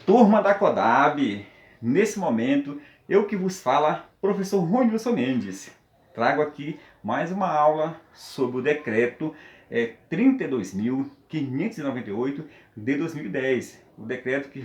Turma da Codab, nesse momento, eu que vos fala, professor Ronilson Mendes. Trago aqui mais uma aula sobre o decreto 32.598 de 2010. O decreto que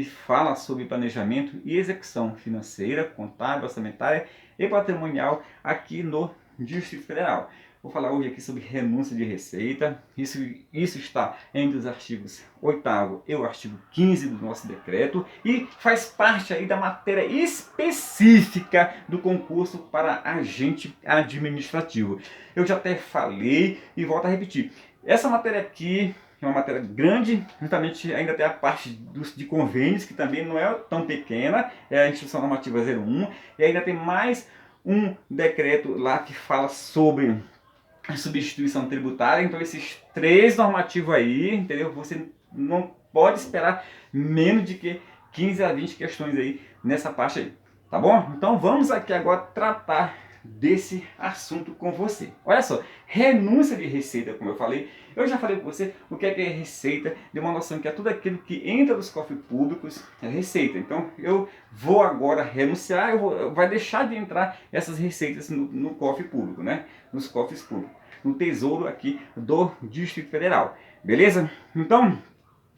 fala sobre planejamento e execução financeira, contábil, orçamentária e patrimonial aqui no Distrito Federal. Vou falar hoje aqui sobre renúncia de receita. Isso está entre os artigos 8º e o artigo 15 do nosso decreto e faz parte aí da matéria específica do concurso para agente administrativo. Eu já até falei e volto a repetir. Essa matéria aqui é uma matéria grande, justamente ainda tem a parte de convênios, que também não é tão pequena, é a Instituição Normativa 01, e ainda tem mais um decreto lá que fala sobre a substituição tributária. Então esses três normativos aí, entendeu? Você não pode esperar menos de que 15 a 20 questões aí nessa parte aí, tá bom? Então vamos aqui agora tratar desse assunto com você. Olha só, renúncia de receita, como eu falei, eu já falei com você o que é receita, de uma noção que é tudo aquilo que entra dos cofres públicos é receita. Então eu vou agora renunciar, vai deixar de entrar essas receitas no cofre público, né? Nos cofres públicos, no tesouro aqui do Distrito Federal, beleza? Então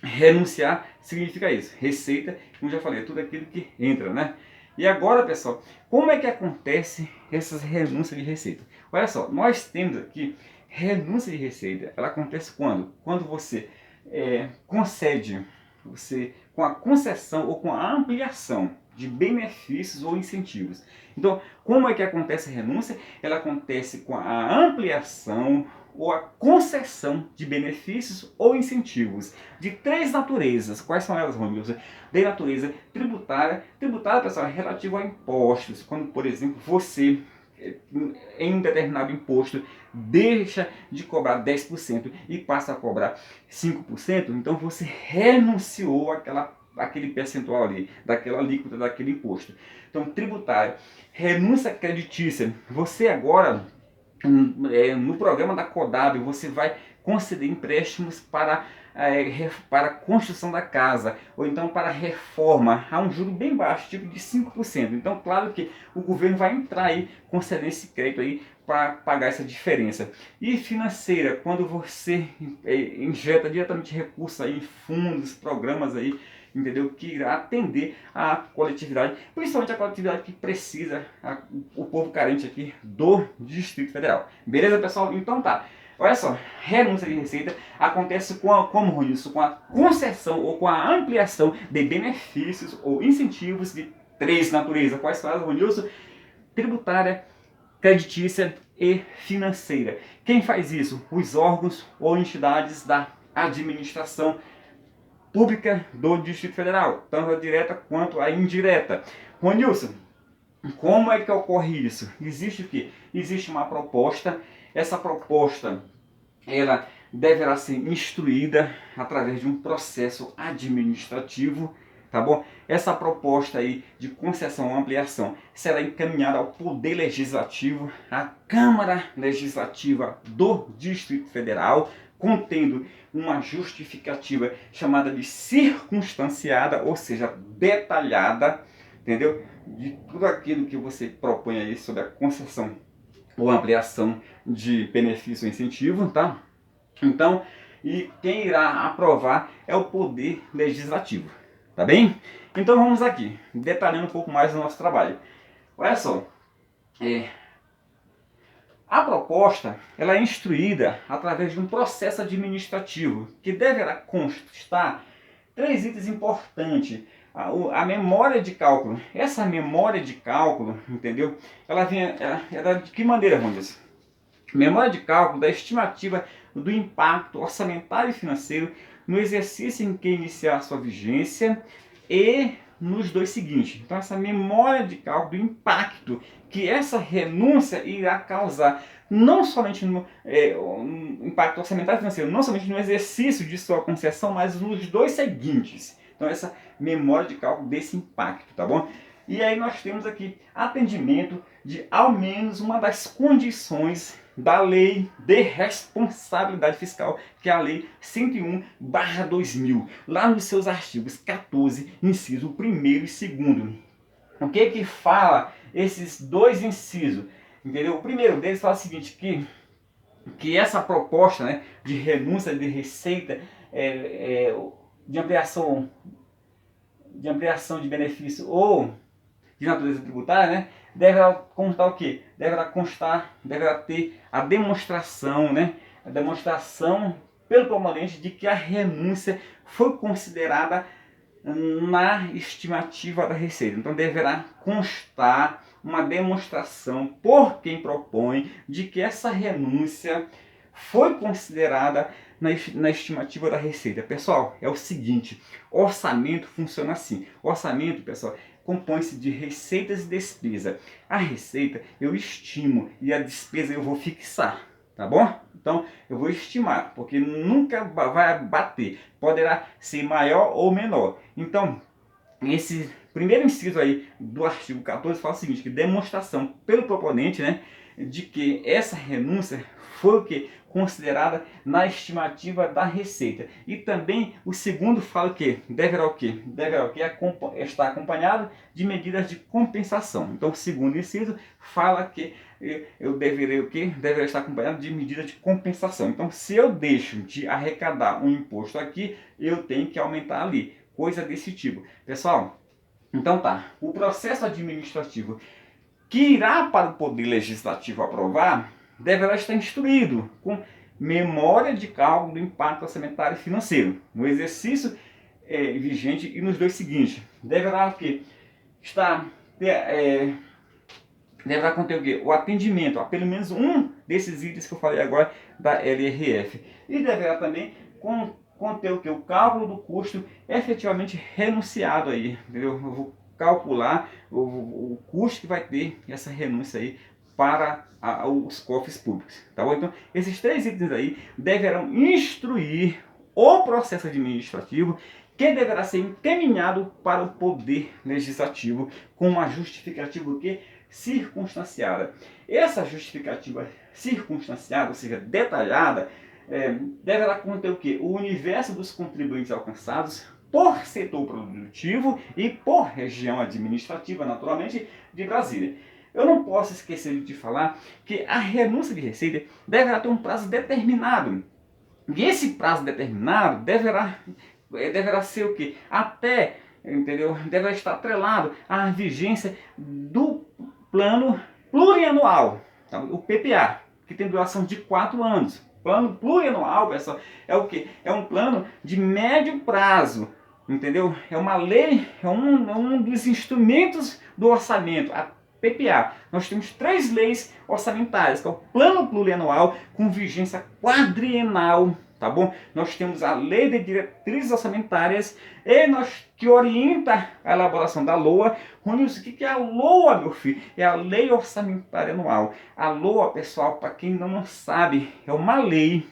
renunciar significa isso, receita, como já falei, é tudo aquilo que entra, né? E agora, pessoal, como é que acontece essas renúncias de receita? Olha só, nós temos aqui renúncia de receita. Ela acontece quando? Quando você concede, com a concessão ou com a ampliação de benefícios ou incentivos. Então, como é que acontece a renúncia? Ela acontece com a ampliação ou a concessão de benefícios ou incentivos de três naturezas. Quais são elas, Romilson? De natureza tributária. Tributária, pessoal, é relativo a impostos. Quando, por exemplo, você, em um determinado imposto, deixa de cobrar 10% e passa a cobrar 5%, então você renunciou aquele percentual ali, daquela alíquota, daquele imposto. Então, tributário. Renúncia creditícia. Você agora, no programa da Codab, você vai conceder empréstimos para a construção da casa, ou então para reforma, a um juro bem baixo, tipo de 5%. Então, claro que o governo vai entrar aí, conceder esse crédito aí para pagar essa diferença. E financeira, quando você injeta diretamente recursos aí em fundos, programas aí, entendeu? Que irá atender a coletividade, principalmente a coletividade que precisa, o povo carente aqui do Distrito Federal. Beleza, pessoal? Então tá. Olha só, renúncia de receita acontece como isso? Com a concessão ou com a ampliação de benefícios ou incentivos de três naturezas. Quais são elas, Ronilson? Tributária, creditícia e financeira. Quem faz isso? Os órgãos ou entidades da administração pública do Distrito Federal, tanto a direta quanto a indireta. Ronilson, como é que ocorre isso? Existe o quê? Existe uma proposta, essa proposta ela deverá ser instruída através de um processo administrativo, tá bom? Essa proposta aí de concessão ou ampliação será encaminhada ao Poder Legislativo, à Câmara Legislativa do Distrito Federal, contendo uma justificativa chamada de circunstanciada, ou seja, detalhada, entendeu? De tudo aquilo que você propõe aí sobre a concessão ou ampliação de benefício ou incentivo, tá? Então, e quem irá aprovar é o Poder Legislativo, tá bem? Então vamos aqui, detalhando um pouco mais do nosso trabalho. Olha só, a proposta ela é instruída através de um processo administrativo que deverá constar três itens importantes. A memória de cálculo. Essa memória de cálculo, entendeu? Ela de que maneira, vamos dizer? Memória de cálculo da estimativa do impacto orçamentário e financeiro no exercício em que iniciar sua vigência e nos dois seguintes. Então, essa memória de cálculo do impacto que essa renúncia irá causar, não somente no impacto orçamentário e financeiro, não somente no exercício de sua concessão, mas nos dois seguintes. Então, essa memória de cálculo desse impacto, tá bom? E aí nós temos aqui atendimento de ao menos uma das condições da Lei de Responsabilidade Fiscal, que é a Lei 101/2000, lá nos seus artigos 14, inciso 1º e 2º. O que fala esses dois incisos? Entendeu? O primeiro deles fala o seguinte, que essa proposta, né, de renúncia de receita, de ampliação de benefício ou de natureza tributária, né, deverá constar o quê? Deverá ter a demonstração, né, a demonstração pelo proponente de que a renúncia foi considerada na estimativa da receita. Então deverá constar uma demonstração por quem propõe de que essa renúncia foi considerada na estimativa da receita. Pessoal, é o seguinte, orçamento funciona assim. Orçamento, pessoal, compõe-se de receitas e despesa. A receita eu estimo e a despesa eu vou fixar, tá bom? Então eu vou estimar, porque nunca vai bater. Poderá ser maior ou menor. Então, esse primeiro inciso aí do artigo 14 fala o seguinte, que demonstração pelo proponente, né, de que essa renúncia foi o que? Considerada na estimativa da receita. E também o segundo fala que deverá o quê? Deverá o quê? Estar acompanhado de medidas de compensação. Então o segundo inciso fala que eu deverei o quê? Deverá estar acompanhado de medidas de compensação. Então se eu deixo de arrecadar um imposto aqui, eu tenho que aumentar ali. Coisa desse tipo. Pessoal, então tá. O processo administrativo que irá para o Poder Legislativo aprovar deverá estar instruído com memória de cálculo do impacto orçamentário e financeiro no exercício vigente e nos dois seguintes. Deverá o quê? Deverá conter o quê? O atendimento a pelo menos um desses itens que eu falei agora da LRF. E deverá também conter o quê? O cálculo do custo efetivamente renunciado aí, entendeu? Eu vou calcular o custo que vai ter essa renúncia aí para os cofres públicos, tá bom? Então, esses três itens aí deverão instruir o processo administrativo que deverá ser encaminhado para o Poder Legislativo com uma justificativa que circunstanciada. Essa justificativa circunstanciada, ou seja, detalhada, deverá conter o quê? O universo dos contribuintes alcançados por setor produtivo e por região administrativa, naturalmente, de Brasília. Eu não posso esquecer de falar que a renúncia de receita deverá ter um prazo determinado. E esse prazo determinado deverá ser o quê? Até, entendeu? Deverá estar atrelado à vigência do plano plurianual, tá? O PPA, que tem duração de 4 anos. Plano plurianual, pessoal, é o quê? É um plano de médio prazo, entendeu? É uma lei, é um dos instrumentos do orçamento, a PPA. Nós temos 3 leis orçamentárias, que é o Plano Plurianual com vigência quadrienal, tá bom? Nós temos a Lei de Diretrizes Orçamentárias que orienta a elaboração da LOA. O que é a LOA, meu filho? É a Lei Orçamentária Anual. A LOA, pessoal, para quem não sabe, é uma lei.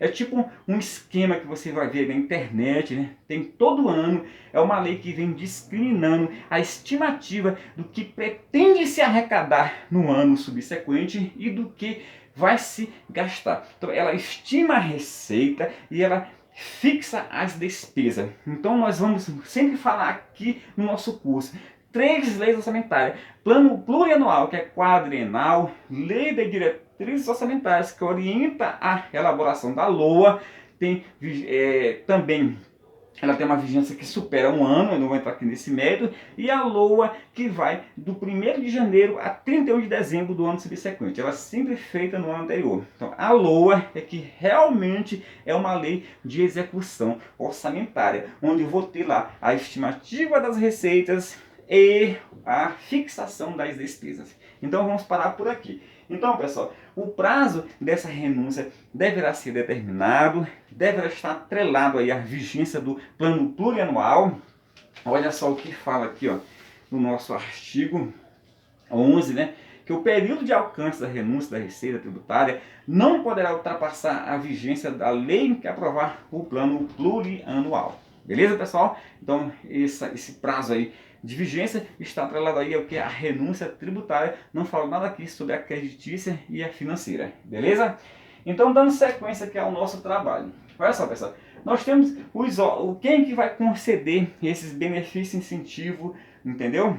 É tipo um esquema que você vai ver na internet, né? Tem todo ano, é uma lei que vem discriminando a estimativa do que pretende se arrecadar no ano subsequente e do que vai se gastar. Então ela estima a receita e ela fixa as despesas. Então nós vamos sempre falar aqui no nosso curso 3 leis orçamentárias: plano plurianual, que é quadrienal; lei de diretrizes orçamentárias, que orienta a elaboração da LOA, também ela tem uma vigência que supera 1 ano, eu não vou entrar aqui nesse método, e a LOA, que vai do 1º de janeiro a 31 de dezembro do ano subsequente. Ela é sempre feita no ano anterior. Então a LOA é que realmente é uma lei de execução orçamentária, onde eu vou ter lá a estimativa das receitas e a fixação das despesas. Então vamos parar por aqui. Então, pessoal, o prazo dessa renúncia deverá ser determinado, deverá estar atrelado aí à vigência do plano plurianual. Olha só o que fala aqui, ó, no nosso artigo 11, né? Que o período de alcance da renúncia da receita tributária não poderá ultrapassar a vigência da lei que aprovar o plano plurianual. Beleza, pessoal? Então, esse prazo aí de vigência está atrelado aí ao que é a renúncia tributária. Não falo nada aqui sobre a creditícia e a financeira. Beleza? Então, dando sequência aqui ao nosso trabalho. Olha só, pessoal. Nós temos quem que vai conceder esses benefícios incentivo, entendeu?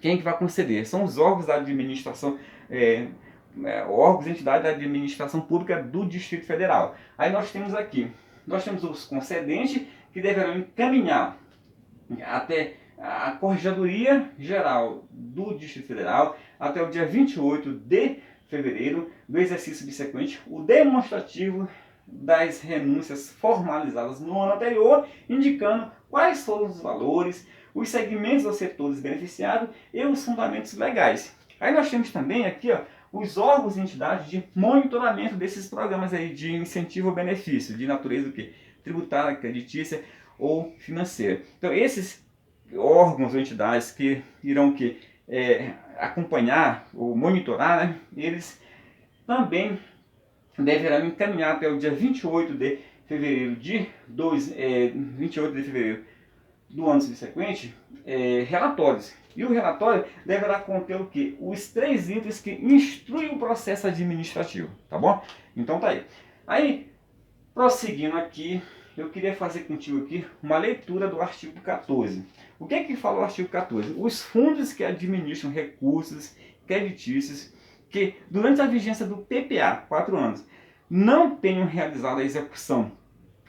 Quem que vai conceder? São os órgãos da administração, órgãos e entidades da administração pública do Distrito Federal. Aí nós temos os concedentes que deverão encaminhar até a Corregedoria Geral do Distrito Federal até o dia 28 de fevereiro do exercício subsequente o demonstrativo das renúncias formalizadas no ano anterior, indicando quais foram os valores, os segmentos ou setores beneficiados e os fundamentos legais. Aí nós temos também aqui os órgãos e entidades de monitoramento desses programas aí de incentivo ao benefício, de natureza do quê? Tributária, creditícia ou financeira. Então esses órgãos ou entidades que irão acompanhar ou monitorar, né, eles também deverão encaminhar até o dia 28 de fevereiro 28 de fevereiro do ano subsequente, relatórios. E o relatório deverá conter o quê? Os 3 itens que instruem o processo administrativo, tá bom? Então tá aí. Aí, prosseguindo aqui, eu queria fazer contigo aqui uma leitura do artigo 14. O que é que fala o artigo 14? Os fundos que administram recursos creditícios que, durante a vigência do PPA, 4 anos, não tenham realizado a execução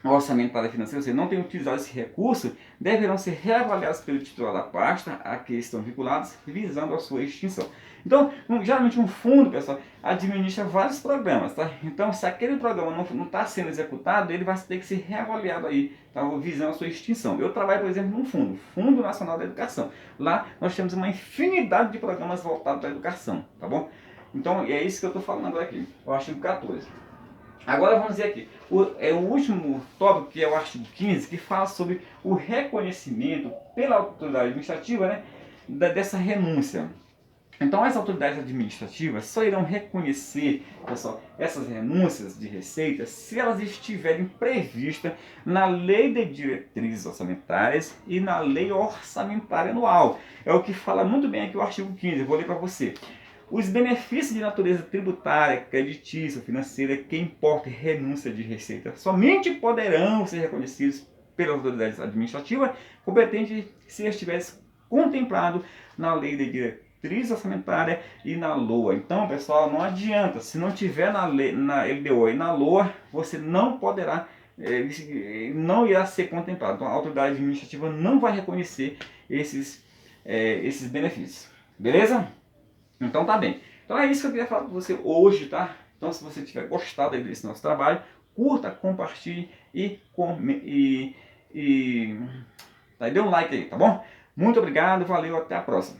orçamentária financeira, ou seja, não tenham utilizado esse recurso, deverão ser reavaliados pelo titular da pasta a que estão vinculados, visando a sua extinção. Então, geralmente um fundo, pessoal, administra vários programas, tá? Então, se aquele programa não está sendo executado, ele vai ter que ser reavaliado aí, tá? Visando a sua extinção. Eu trabalho, por exemplo, num Fundo Nacional da Educação. Lá nós temos uma infinidade de programas voltados para a educação, tá bom? Então, é isso que eu estou falando aqui, o artigo 14. Agora vamos dizer aqui, o último tópico, que é o artigo 15, que fala sobre o reconhecimento pela autoridade administrativa, né, dessa renúncia. Então as autoridades administrativas só irão reconhecer, pessoal, essas renúncias de receitas se elas estiverem previstas na Lei de Diretrizes Orçamentárias e na Lei Orçamentária Anual. É o que fala muito bem aqui o artigo 15, eu vou ler para você. Os benefícios de natureza tributária, creditícia, financeira, que importa renúncia de receita, somente poderão ser reconhecidos pelas autoridades administrativas competentes se estivesse contemplado na Lei de Diretriz Orçamentária e na LOA. Então, pessoal, não adianta, se não tiver na LDO e na LOA, você não poderá, não irá ser contemplado. Então, a autoridade administrativa não vai reconhecer esses benefícios. Beleza? Então tá bem. Então é isso que eu queria falar com você hoje, tá? Então se você tiver gostado aí desse nosso trabalho, curta, compartilhe e dê um like aí, tá bom? Muito obrigado, valeu, até a próxima.